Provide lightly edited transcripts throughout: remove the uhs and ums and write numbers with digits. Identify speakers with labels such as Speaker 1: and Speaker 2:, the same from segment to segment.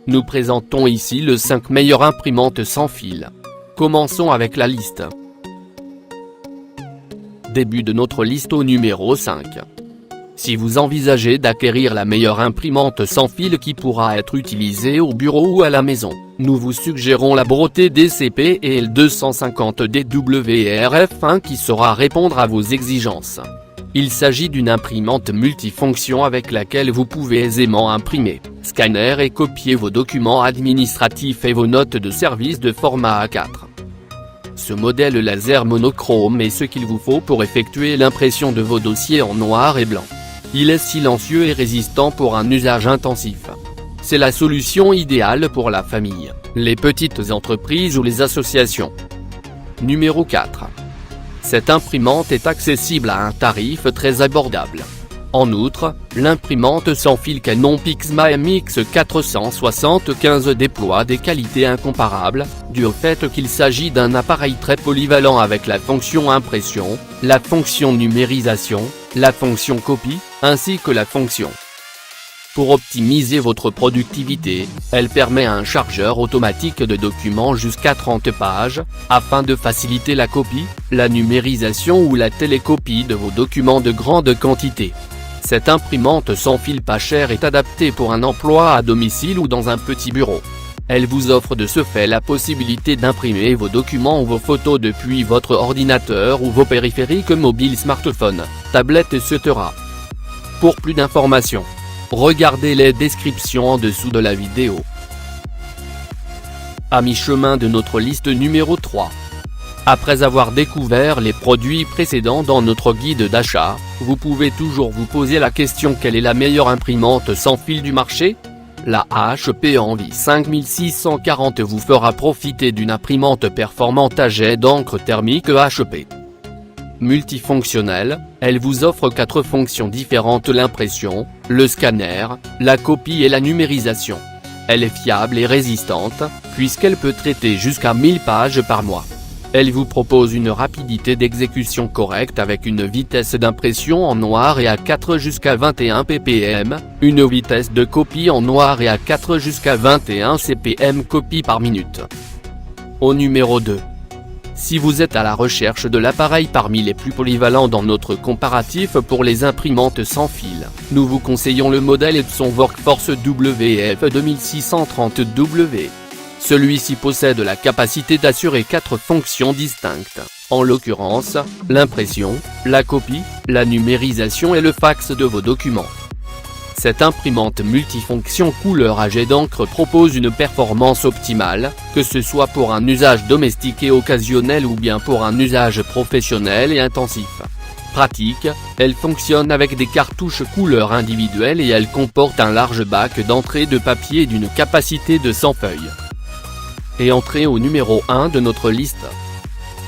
Speaker 1: Nous présentons ici les 5 meilleures imprimantes sans fil. Commençons avec la liste. Début de notre liste au numéro 5. Si vous envisagez d'acquérir la meilleure imprimante sans fil qui pourra être utilisée au bureau ou à la maison, nous vous suggérons la Broté DCP et L250DWRF1 qui saura répondre à vos exigences. Il s'agit d'une imprimante multifonction avec laquelle vous pouvez aisément imprimer, scanner et copier vos documents administratifs et vos notes de service de format A4. Ce modèle laser monochrome est ce qu'il vous faut pour effectuer l'impression de vos dossiers en noir et blanc. Il est silencieux et résistant pour un usage intensif. C'est la solution idéale pour la famille, les petites entreprises ou les associations. Numéro 4. Cette imprimante est accessible à un tarif très abordable. En outre, l'imprimante sans fil Canon Pixma MX475 déploie des qualités incomparables, dû au fait qu'il s'agit d'un appareil très polyvalent avec la fonction impression, la fonction numérisation, la fonction copie, ainsi que la fonction. Pour optimiser votre productivité, elle permet un chargeur automatique de documents jusqu'à 30 pages, afin de faciliter la copie, la numérisation ou la télécopie de vos documents de grande quantité. Cette imprimante sans fil pas chère est adaptée pour un emploi à domicile ou dans un petit bureau. Elle vous offre de ce fait la possibilité d'imprimer vos documents ou vos photos depuis votre ordinateur ou vos périphériques mobiles smartphones, tablettes etc. Pour plus d'informations, regardez les descriptions en dessous de la vidéo. À mi-chemin de notre liste numéro 3. Après avoir découvert les produits précédents dans notre guide d'achat, vous pouvez toujours vous poser la question: quelle est la meilleure imprimante sans fil du marché? La HP Envy 5640 vous fera profiter d'une imprimante performante à jet d'encre thermique HP. Multifonctionnelle, elle vous offre 4 fonctions différentes: l'impression, le scanner, la copie et la numérisation. Elle est fiable et résistante, puisqu'elle peut traiter jusqu'à 1000 pages par mois. Elle vous propose une rapidité d'exécution correcte avec une vitesse d'impression en noir et A4 jusqu'à 21 ppm, une vitesse de copie en noir et A4 jusqu'à 21 cpm copie par minute. Au numéro 2. Si vous êtes à la recherche de l'appareil parmi les plus polyvalents dans notre comparatif pour les imprimantes sans fil, nous vous conseillons le modèle Epson Workforce WF 2630W. Celui-ci possède la capacité d'assurer 4 fonctions distinctes, en l'occurrence, l'impression, la copie, la numérisation et le fax de vos documents. Cette imprimante multifonction couleur à jet d'encre propose une performance optimale, que ce soit pour un usage domestique et occasionnel ou bien pour un usage professionnel et intensif. Pratique, elle fonctionne avec des cartouches couleur individuelles et elle comporte un large bac d'entrée de papier d'une capacité de 100 feuilles. Et entrée au numéro 1 de notre liste.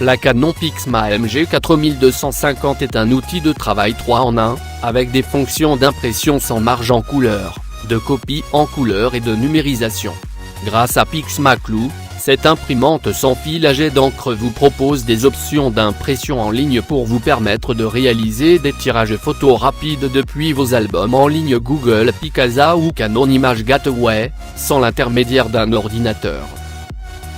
Speaker 1: La Canon Pixma MG4250 est un outil de travail 3 en 1, avec des fonctions d'impression sans marge en couleur, de copie en couleur et de numérisation. Grâce à Pixmaclou, cette imprimante sans fil à jet d'encre vous propose des options d'impression en ligne pour vous permettre de réaliser des tirages photos rapides depuis vos albums en ligne Google Picasa ou Canon Image Gateway, sans l'intermédiaire d'un ordinateur.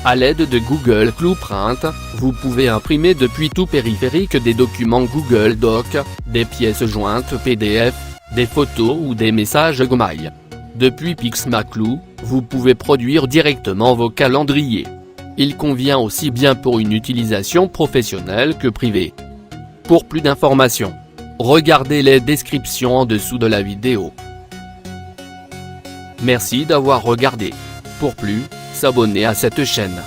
Speaker 1: À l'aide de Google Blueprint, vous pouvez imprimer depuis tout périphérique des documents Google Doc, des pièces jointes PDF, des photos ou des messages Gmail. Depuis Pixmaclou, vous pouvez produire directement vos calendriers. Il convient aussi bien pour une utilisation professionnelle que privée. Pour plus d'informations, regardez les descriptions en dessous de la vidéo. Merci d'avoir regardé. Pour plus, s'abonner à cette chaîne.